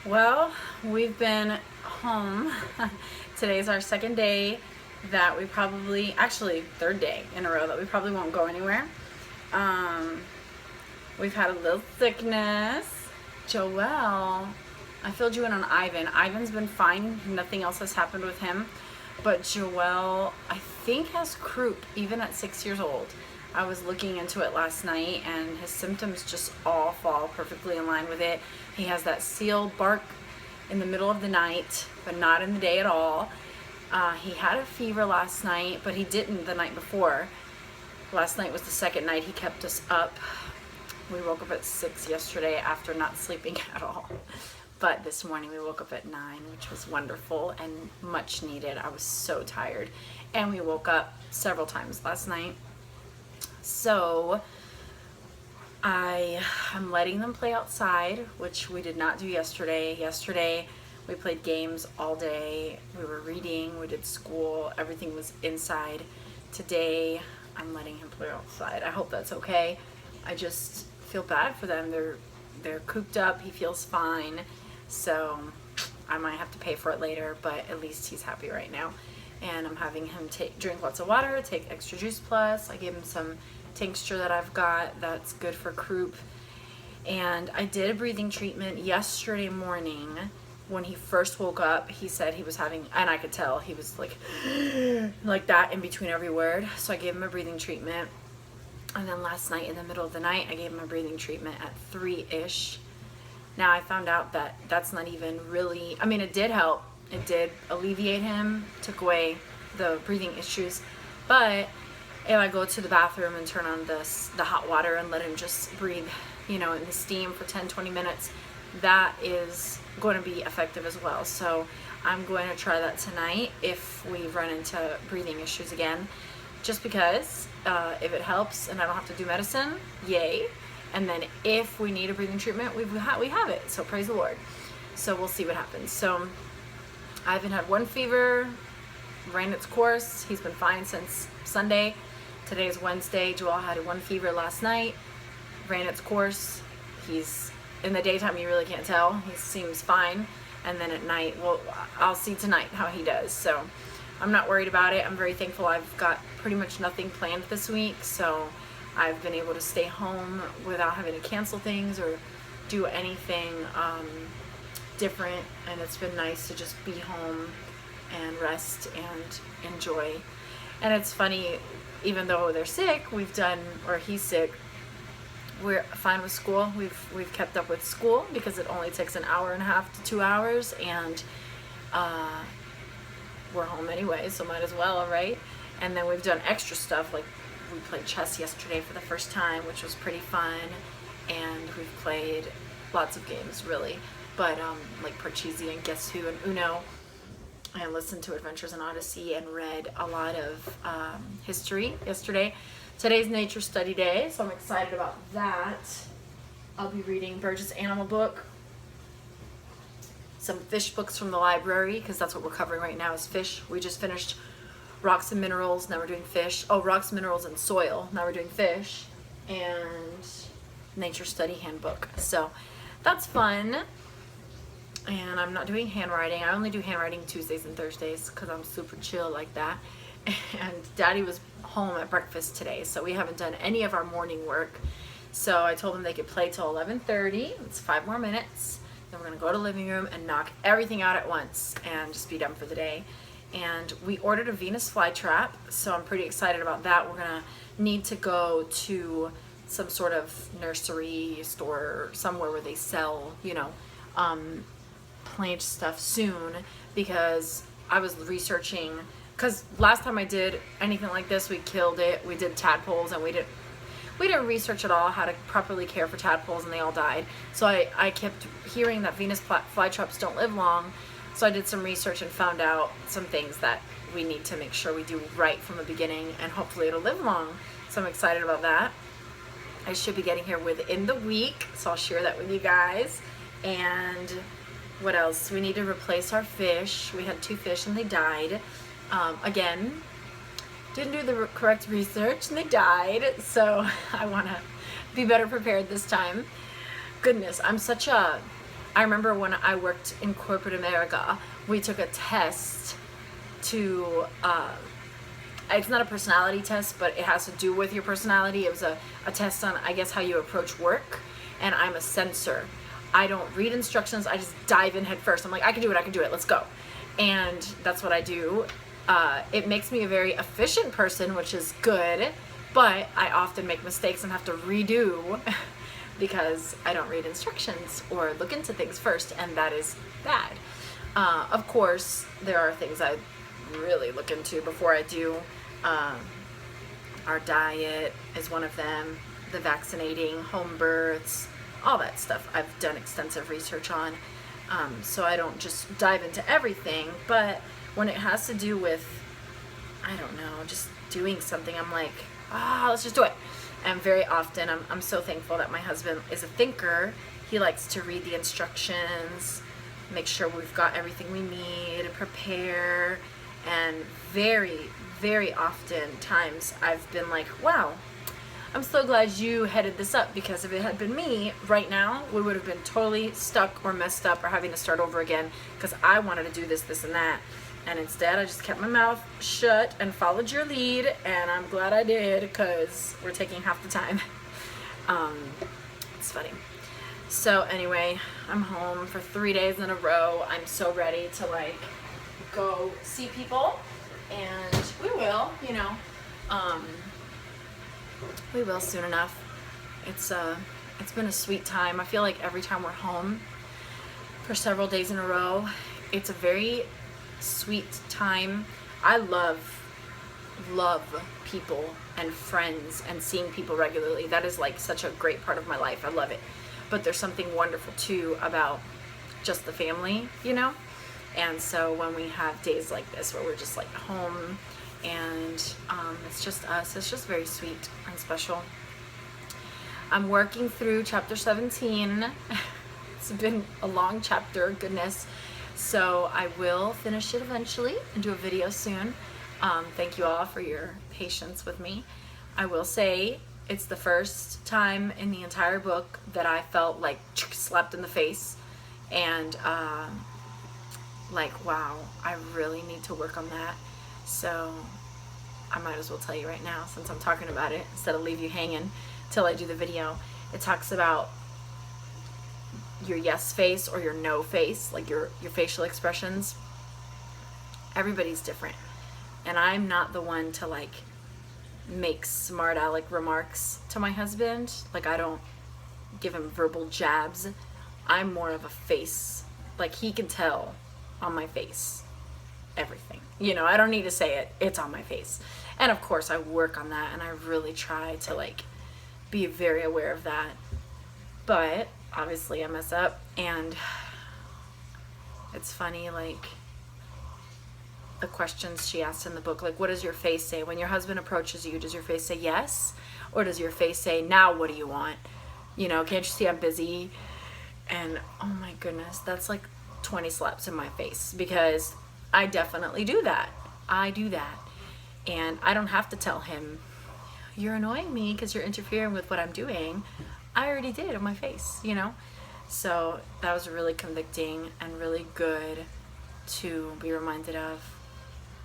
Well, we've been home. Today's our second day that we probably, actually third day in a row that we probably won't go anywhere. Um, we've had a little sickness. Joelle, I filled you in on Ivan. Ivan's been fine. Nothing else has happened with him. But Joelle, I think, has croup even at 6 years old. I was looking into it last night and his symptoms just all fall perfectly in line with it. He has that sealed bark in the middle of the night, but not in the day at all. He had a fever last night, but he didn't the night before. Last night was the second night he kept us up. We woke up at 6 yesterday after not sleeping at all. But this morning we woke up at 9, which was wonderful and much needed. I was so tired. And we woke up several times last night. So I'm letting them play outside, which we did not do yesterday. Yesterday we played games all day. We were reading, we did school, everything was inside. Today I'm letting him play outside. I hope that's okay. I just feel bad for them. They're cooped up. He feels fine. So I might have to pay for it later, but at least he's happy right now. And I'm having him drink lots of water, take extra juice plus. I gave him some tincture that I've got that's good for croup. And I did a breathing treatment yesterday morning. When he first woke up, he said he was having, and I could tell he was like that in between every word. So I gave him a breathing treatment. And then last night in the middle of the night, I gave him a breathing treatment at 3-ish. Now I found out that that's not even really, I mean, it did help. It did alleviate him, took away the breathing issues. But if I go to the bathroom and turn on the hot water and let him just breathe, in the steam for 10-20 minutes, that is going to be effective as well. So I'm going to try that tonight if we run into breathing issues again, just because if it helps and I don't have to do medicine, yay. And then if we need a breathing treatment, we have it. So praise the Lord. So we'll see what happens. So I haven't had one fever, ran its course. He's been fine since Sunday. Today is Wednesday. Joel had one fever last night, ran its course. He's in the daytime, you really can't tell. He seems fine. And then at night, well, I'll see tonight how he does. So I'm not worried about it. I'm very thankful. I've got pretty much nothing planned this week. So I've been able to stay home without having to cancel things or do anything different. And it's been nice to just be home and rest and enjoy. And it's funny, even though they're sick, he's sick, we're fine with school. We've kept up with school because it only takes an hour and a half to 2 hours, and we're home anyway, so might as well, right? And then we've done extra stuff, like we played chess yesterday for the first time, which was pretty fun, and we've played lots of games, really, but like Parcheesi and Guess Who and Uno. I listened to Adventures in Odyssey and read a lot of history yesterday. Today's Nature Study Day, so I'm excited about that. I'll be reading Burgess' Animal Book, some fish books from the library, because that's what we're covering right now is fish. We just finished Rocks and Minerals, now we're doing fish. Oh, Rocks, Minerals, and Soil, now we're doing fish. And Nature Study Handbook. So that's fun. And I'm not doing handwriting. I only do handwriting Tuesdays and Thursdays because I'm super chill like that. And Daddy was home at breakfast today, so we haven't done any of our morning work. So I told them they could play till 11:30. It's 5 more minutes. Then we're gonna go to the living room and knock everything out at once and just be done for the day. And we ordered a Venus flytrap, so I'm pretty excited about that. We're gonna need to go to some sort of nursery store somewhere where they sell, plant stuff soon, because I was researching, because last time I did anything like this, we killed it. We did tadpoles, and we didn't research at all how to properly care for tadpoles, and they all died. So I kept hearing that Venus flytraps don't live long. So I did some research and found out some things that we need to make sure we do right from the beginning, and hopefully it'll live long. So I'm excited about that. I should be getting here within the week, so I'll share that with you guys. And what else? We need to replace our fish. We had 2 fish and they died. Again, didn't do the correct research and they died. So I want to be better prepared this time. Goodness, I remember when I worked in corporate America, we took a test to, it's not a personality test, but it has to do with your personality. It was a test on, I guess, how you approach work. And I'm a sensor. I don't read instructions. I just dive in head first. I'm like, I can do it. Let's go. And that's what I do. It makes me a very efficient person, which is good. But I often make mistakes and have to redo because I don't read instructions or look into things first. And that is bad. Of course, there are things I really look into before I do. Our diet is one of them, the vaccinating, home births, all that stuff I've done extensive research on. So I don't just dive into everything, but when it has to do with, I don't know, just doing something, I'm like, let's just do it. And very often, I'm so thankful that my husband is a thinker. He likes to read the instructions, make sure we've got everything we need, prepare, and very, very often times I've been like, wow, I'm so glad you headed this up, because if it had been me right now, we would have been totally stuck or messed up or having to start over again because I wanted to do this, this, and that. And instead, I just kept my mouth shut and followed your lead, and I'm glad I did because we're taking half the time. It's funny. So anyway, I'm home for 3 days in a row. I'm so ready to go see people, and we will, we will soon enough. It's been a sweet time. I feel like every time we're home for several days in a row, it's a very sweet time. I love people and friends and seeing people regularly. That is such a great part of my life. I love it. But there's something wonderful too about just the family, And so when we have days like this where we're just home and it's just us, it's just very sweet and special. I'm working through chapter 17. It's been a long chapter, goodness. So I will finish it eventually and do a video soon. Thank you all for your patience with me. I will say it's the first time in the entire book that I felt slapped in the face and wow, I really need to work on that. So I might as well tell you right now, since I'm talking about it, instead of leave you hanging till I do the video. It talks about your yes face or your no face, your facial expressions. Everybody's different. And I'm not the one to make smart aleck remarks to my husband. I don't give him verbal jabs. I'm more of a face. He can tell on my face everything. I don't need to say it. It's on my face. And of course I work on that, and I really try to be very aware of that. But obviously I mess up, and it's funny, the questions she asked in the book, what does your face say? When your husband approaches you, does your face say yes? Or does your face say, now what do you want? Can't you see I'm busy? And oh my goodness, that's 20 slaps in my face, because I definitely do that. I do that. And I don't have to tell him, you're annoying me because you're interfering with what I'm doing. I already did on my face, So that was really convicting and really good to be reminded of.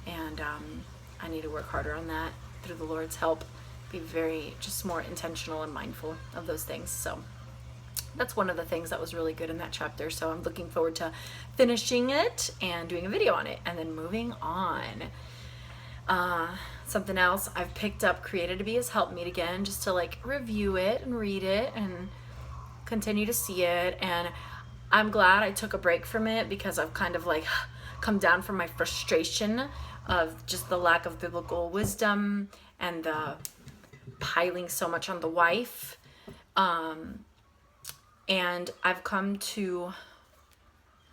And I need to work harder on that through the Lord's help. Be just more intentional and mindful of those things. So that's one of the things that was really good in that chapter. So I'm looking forward to finishing it and doing a video on it and then moving on. Something else, I've picked up Created to Be His Helpmeet again, just to review it and read it and continue to see it. And I'm glad I took a break from it, because I've kind of come down from my frustration of just the lack of biblical wisdom and the piling so much on the wife. And I've come to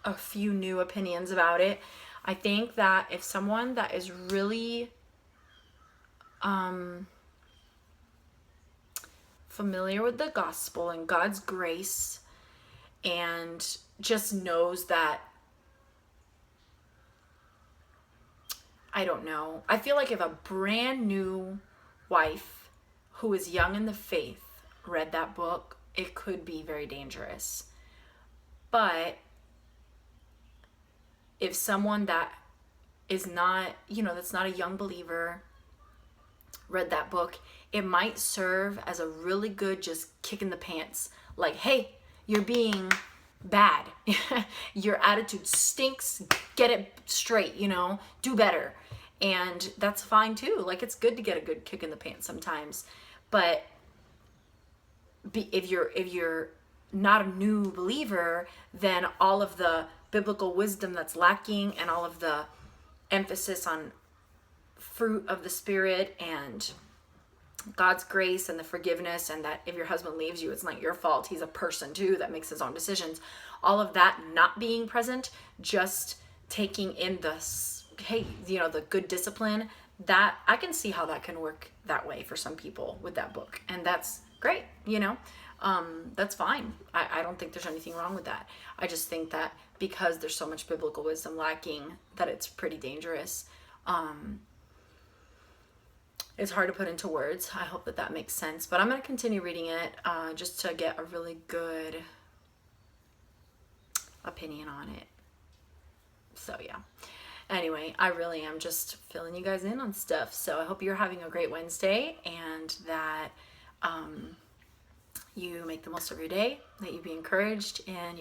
a few new opinions about it. I think that if someone that is really familiar with the gospel and God's grace and just knows that, I don't know, I feel if a brand new wife who is young in the faith read that book, it could be very dangerous. But if someone that is not, that's not a young believer, read that book, it might serve as a really good just kick in the pants. Like, hey, you're being bad. Your attitude stinks. Get it straight, do better. And that's fine too. Like, it's good to get a good kick in the pants sometimes. But if you're not a new believer, then all of the biblical wisdom that's lacking and all of the emphasis on fruit of the Spirit and God's grace and the forgiveness, and that if your husband leaves you, it's not your fault. He's a person too that makes his own decisions. All of that not being present, just taking in the, hey, the good discipline, that I can see how that can work that way for some people with that book. And that's great, that's fine. I don't think there's anything wrong with that. I just think that because there's so much biblical wisdom lacking, that it's pretty dangerous. It's hard to put into words. I hope that makes sense. But I'm going to continue reading it just to get a really good opinion on it. So yeah. Anyway, I really am just filling you guys in on stuff. So I hope you're having a great Wednesday, and that you make the most of your day, that you be encouraged in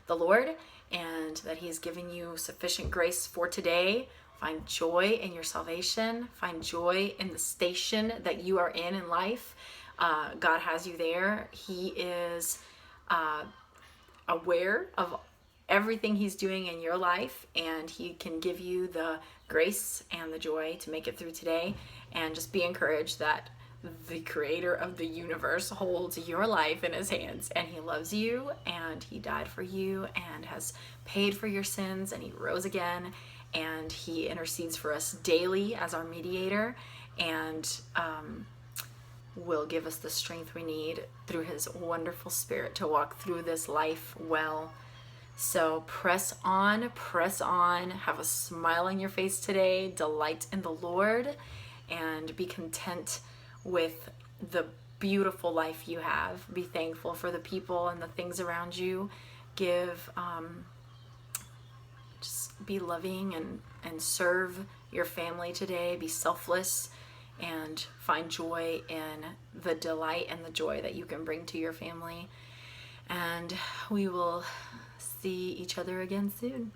the Lord, and that He has given you sufficient grace for today. Find joy in your salvation. Find joy in the station that you are in life. God has you there. He is aware of everything He's doing in your life, and He can give you the grace and the joy to make it through today. And just be encouraged that the Creator of the universe holds your life in His hands, and He loves you, and He died for you and has paid for your sins, and He rose again, and He intercedes for us daily as our mediator, and will give us the strength we need through His wonderful Spirit to walk through this life well. So press on, have a smile on your face today, delight in the Lord, and be content with the beautiful life you have. Be thankful for the people and the things around you. Just be loving and serve your family today. Be selfless and find joy in the delight and the joy that you can bring to your family. And we will see each other again soon.